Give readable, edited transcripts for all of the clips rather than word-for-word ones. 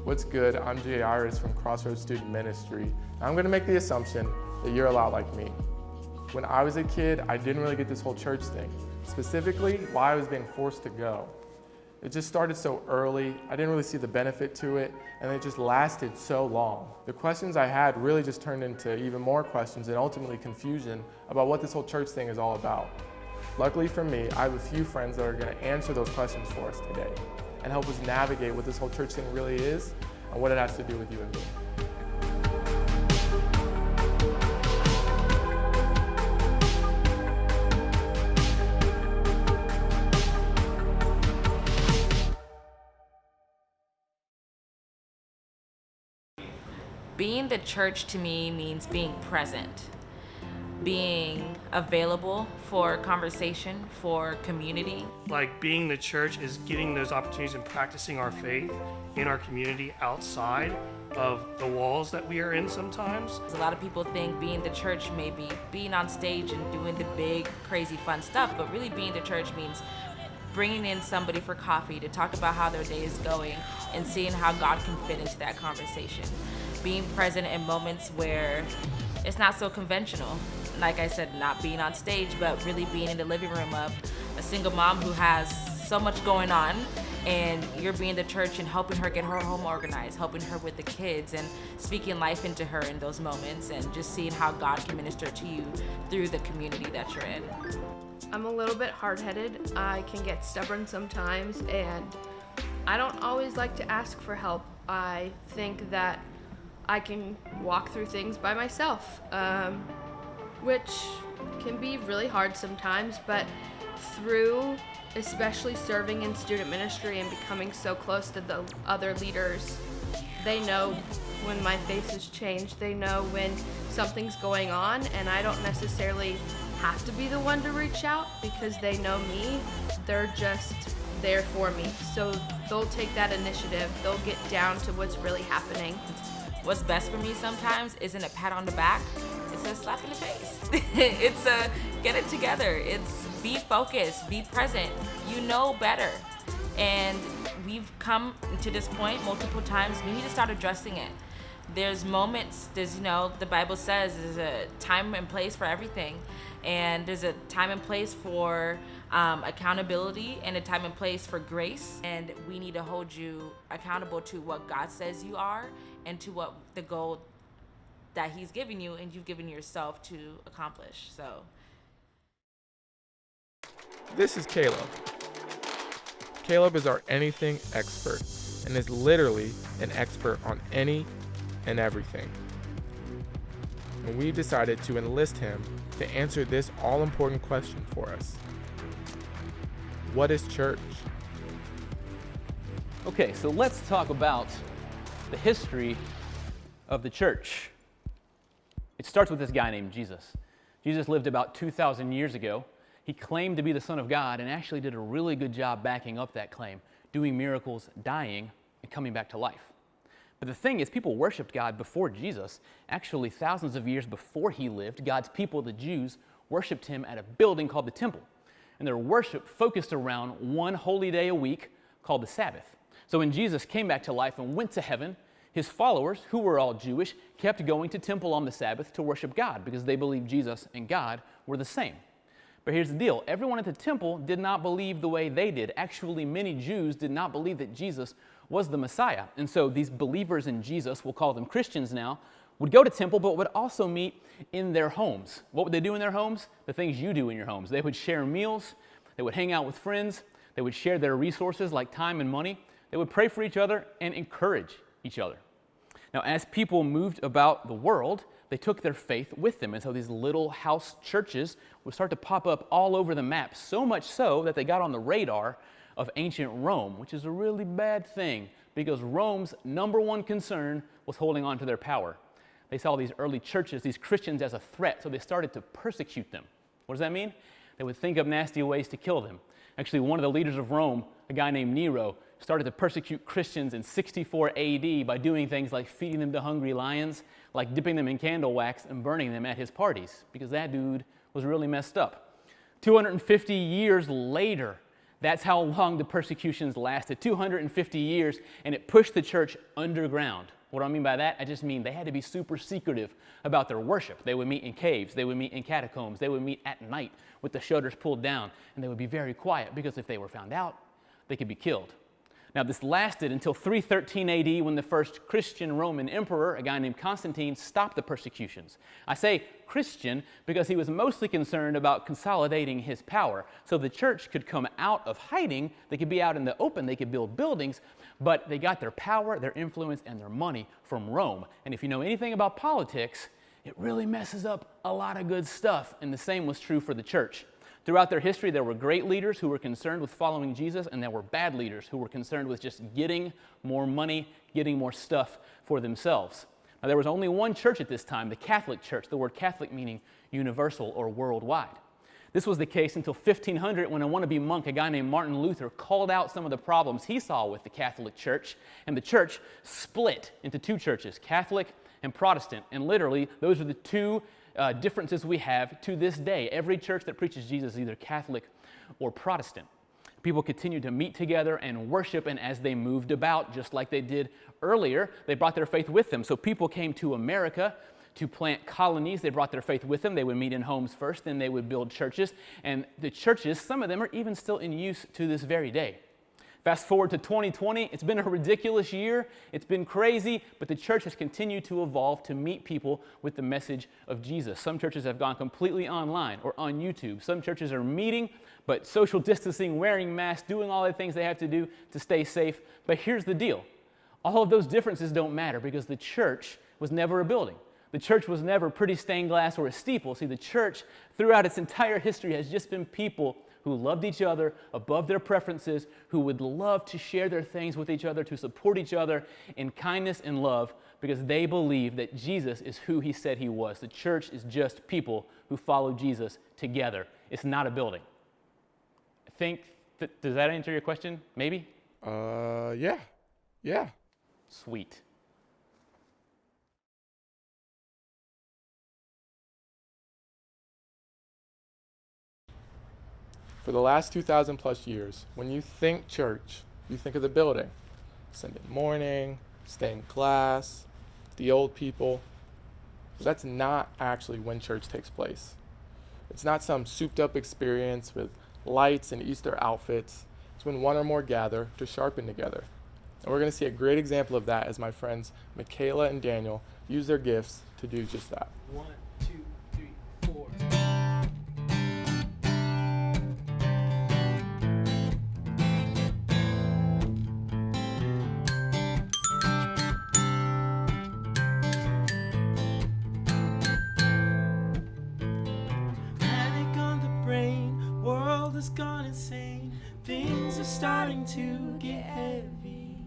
What's good? I'm Jay Iris from Crossroads Student Ministry. I'm going to make the assumption that you're a lot like me. When I was a kid, I didn't really get this whole church thing, specifically why I was being forced to go. It just started so early, I didn't really see the benefit to it, and it just lasted so long. The questions I had really just turned into even more questions and ultimately confusion about what this whole church thing is all about. Luckily for me, I have a few friends that are going to answer those questions for us today and help us navigate what this whole church thing really is and what it has to do with you and me. Being the church to me means being present, being available for conversation, for community. Like being the church is getting those opportunities and practicing our faith in our community outside of the walls that we are in sometimes. A lot of people think being the church may be being on stage and doing the big, crazy, fun stuff, but really being the church means bringing in somebody for coffee to talk about how their day is going and seeing how God can fit into that conversation. Being present in moments where it's not so conventional. Like I said, not being on stage, but really being in the living room of a single mom who has so much going on, and you're being the church and helping her get her home organized, helping her with the kids and speaking life into her in those moments, and just seeing how God can minister to you through the community that you're in. I'm a little bit hard-headed. I can get stubborn sometimes, and I don't always like to ask for help. I think that I can walk through things by myself, which can be really hard sometimes, but through especially serving in student ministry and becoming so close to the other leaders, they know when my face has changed, they know when something's going on, and I don't necessarily have to be the one to reach out because they know me. They're just there for me. So they'll take that initiative, they'll get down to what's really happening. What's best for me sometimes isn't a pat on the back, it's a slap in the face. It's a get it together. It's be focused, be present. You know better. And we've come to this point multiple times. We need to start addressing it. There's moments, the Bible says there's a time and place for everything. And there's a time and place for accountability and a time and place for grace. And we need to hold you accountable to what God says you are and to what the goal that He's given you and you've given yourself to accomplish. So, This is Caleb. Caleb is our anything expert and is literally an expert on any and everything. And we decided to enlist him to answer this all-important question for us. What is church? Okay, so let's talk about the history of the church. It starts with this guy named Jesus. Jesus lived about 2,000 years ago. He claimed to be the Son of God and actually did a really good job backing up that claim, doing miracles, dying, and coming back to life. But the thing is, people worshiped God before Jesus. Actually, thousands of years before he lived, God's people, the Jews, worshiped him at a building called the temple. And their worship focused around one holy day a week called the Sabbath. So when Jesus came back to life and went to heaven, his followers, who were all Jewish, kept going to temple on the Sabbath to worship God because they believed Jesus and God were the same. But here's the deal. Everyone at the temple did not believe the way they did. Actually, many Jews did not believe that Jesus was the Messiah. And so these believers in Jesus, we'll call them Christians now, would go to temple but would also meet in their homes. What would they do in their homes? The things you do in your homes. They would share meals. They would hang out with friends. They would share their resources like time and money. They would pray for each other and encourage each other. Now, as people moved about the world, they took their faith with them. And so these little house churches would start to pop up all over the map, so much so that they got on the radar of ancient Rome, which is a really bad thing because Rome's number one concern was holding on to their power. They saw these early churches, these Christians, as a threat, so they started to persecute them. What does that mean? They would think of nasty ways to kill them. Actually, one of the leaders of Rome, a guy named Nero, started to persecute Christians in 64 AD by doing things like feeding them to hungry lions, like dipping them in candle wax and burning them at his parties, because that dude was really messed up. 250 years later, That's how long the persecutions lasted, 250 years, and it pushed the church underground. What do I mean by that? I just mean they had to be super secretive about their worship. They would meet in caves, they would meet in catacombs, they would meet at night with the shutters pulled down, and they would be very quiet because if they were found out, they could be killed. Now, this lasted until 313 AD when the first Christian Roman emperor, a guy named Constantine, stopped the persecutions. I say Christian because he was mostly concerned about consolidating his power. So the church could come out of hiding, they could be out in the open, they could build buildings, but they got their power, their influence, and their money from Rome. And if you know anything about politics, it really messes up a lot of good stuff, and the same was true for the church. Throughout their history, there were great leaders who were concerned with following Jesus, and there were bad leaders who were concerned with just getting more money, getting more stuff for themselves. Now, there was only one church at this time, the Catholic Church, the word Catholic meaning universal or worldwide. This was the case until 1500 when a wannabe monk, a guy named Martin Luther, called out some of the problems he saw with the Catholic Church, and the church split into two churches, Catholic and Protestant, and literally those are the two differences we have to this day. Every church that preaches Jesus is either Catholic or Protestant. People continued to meet together and worship, and as they moved about, just like they did earlier, they brought their faith with them. So people came to America to plant colonies. They brought their faith with them. They would meet in homes first, then they would build churches. And the churches, some of them are even still in use to this very day. Fast forward to 2020, it's been a ridiculous year, it's been crazy, but the church has continued to evolve to meet people with the message of Jesus. Some churches have gone completely online or on YouTube. Some churches are meeting, but social distancing, wearing masks, doing all the things they have to do to stay safe. But here's the deal. All of those differences don't matter because the church was never a building. The church was never pretty stained glass or a steeple. See, the church throughout its entire history has just been people who loved each other above their preferences, who would love to share their things with each other, to support each other in kindness and love because they believe that Jesus is who he said he was. The church is just people who follow Jesus together. It's not a building. I think, does that answer your question? Maybe? Yeah. Sweet. For the last 2,000 plus years, when you think church, you think of the building. Sunday morning, stained glass, the old people. But that's not actually when church takes place. It's not some souped up experience with lights and Easter outfits. It's when one or more gather to sharpen together. And we're going to see a great example of that as my friends Michaela and Daniel use their gifts to do just that. 1, 2, 3, 4. Panic on the brain, world has gone insane. Things are starting to get heavy.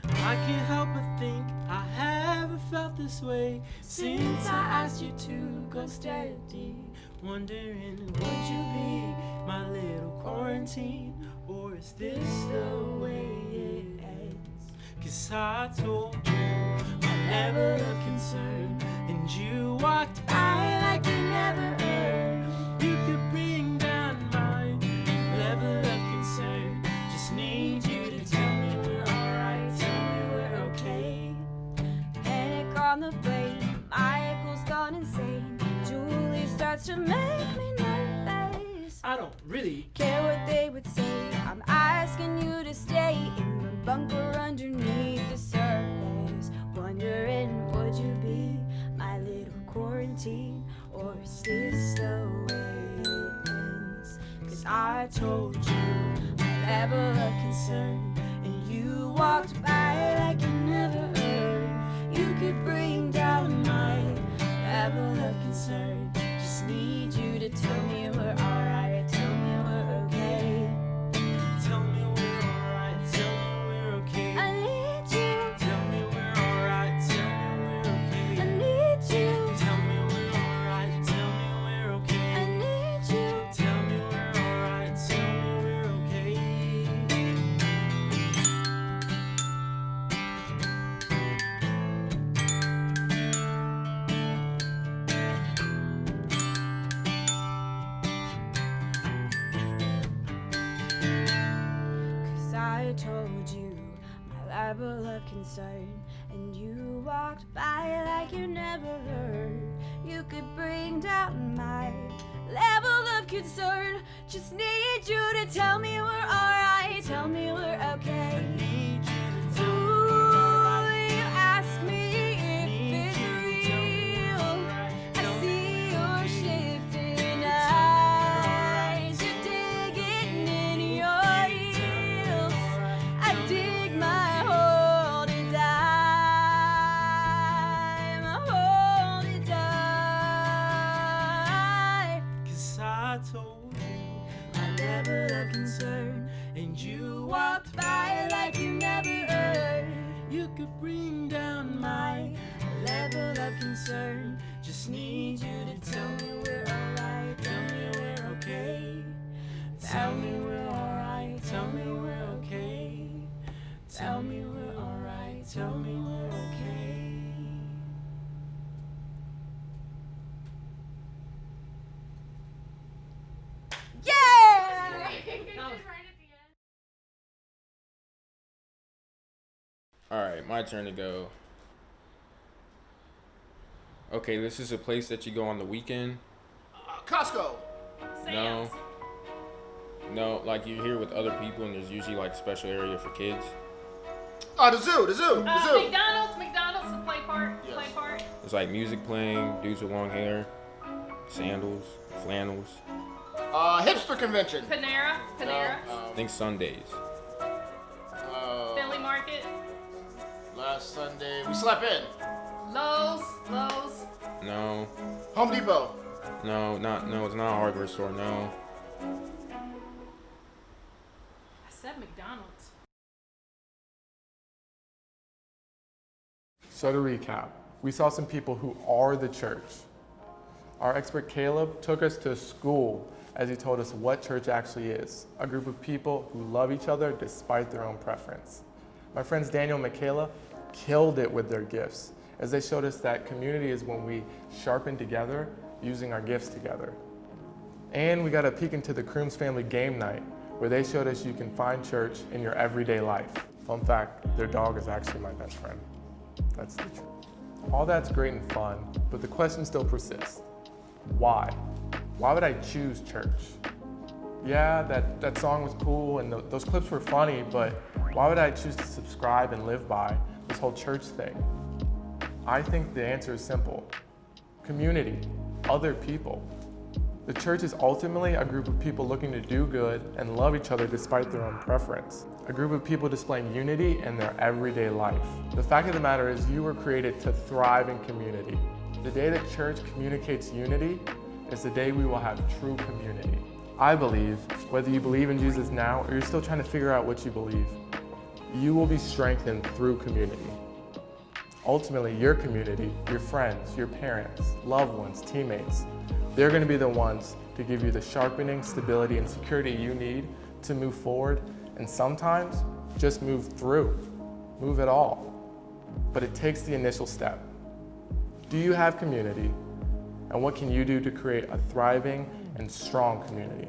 I can't help but think I haven't felt this way since I asked you to go steady. Wondering, would you be my little quarantine, or is this the way it ends? 'Cause I told you my level of concern, and you walked by like you never heard. You could bring down my level of concern. Just need you to tell me we're alright, tell me we're okay. Panic on the brain, Michael's gone insane. Julie starts to make me nervous. I don't really Care what they would say. I'm asking you to stay in the bunker underneath the surface. Wondering, would you be my little quarantine, or is this the way it ends? 'Cause I told you my level of concern, and you walked by like you never heard. You could bring down my level of concern. Just need you to tell me we're alright, tell me we're okay. tell me we're alright, tell me we're okay. I need you, Tell me we're alright, tell me we're I okay. need you, Tell me we're alright, tell me we're I okay. need you. Tell me we're alright, tell me we're okay. told you my level of concern, and you walked by like you never heard. You could bring down my level of concern. Just need you to tell me we're alright, tell me we're okay. I need you to tell me Ooh, you ask me if it's real. I see your shifting eyes. You're digging in your heels. I dig my holy dime, holy dime. 'Cause I told you my level of concern, and you walked by like you never heard. You could bring down my level of concern. Just need you to tell me we're alright, tell me we're okay. Tell me we're alright, tell me we're okay. Tell me we're alright, tell me we're okay. Yeah! All right, my turn to go. Okay, this is a place that you go on the weekend. Costco. No, like you're here with other people, and there's usually like a special area for kids. The zoo. McDonald's, the play part. Yes. Play part. There's like music playing, dudes with long hair, sandals, flannels. Hipster convention. Panera. I think Sundays. Philly Market. Last Sunday we slept in. Lowe's. No, Home Depot. no, it's not a hardware store. No. I said McDonald's. So to recap, we saw some people who are the church. Our expert Caleb took us to school as he told us what church actually is, a group of people who love each other despite their own preference. My friends Daniel and Michaela killed it with their gifts as they showed us that community is when we sharpen together using our gifts together. And we got a peek into the Crooms family game night where they showed us you can find church in your everyday life. Fun fact, their dog is actually my best friend. That's the truth. All that's great and fun, but the question still persists. Why? Why would I choose church? Yeah, that song was cool and those clips were funny, but why would I choose to subscribe and live by this whole church thing? I think the answer is simple. Community, other people. The church is ultimately a group of people looking to do good and love each other despite their own preference. A group of people displaying unity in their everyday life. The fact of the matter is you were created to thrive in community. The day that church communicates unity is the day we will have true community. I believe, whether you believe in Jesus now or you're still trying to figure out what you believe, you will be strengthened through community. Ultimately, your community, your friends, your parents, loved ones, teammates, they're going to be the ones to give you the sharpening, stability, and security you need to move forward and sometimes just move through, move at all. But it takes the initial step. Do you have community? And what can you do to create a thriving and strong community?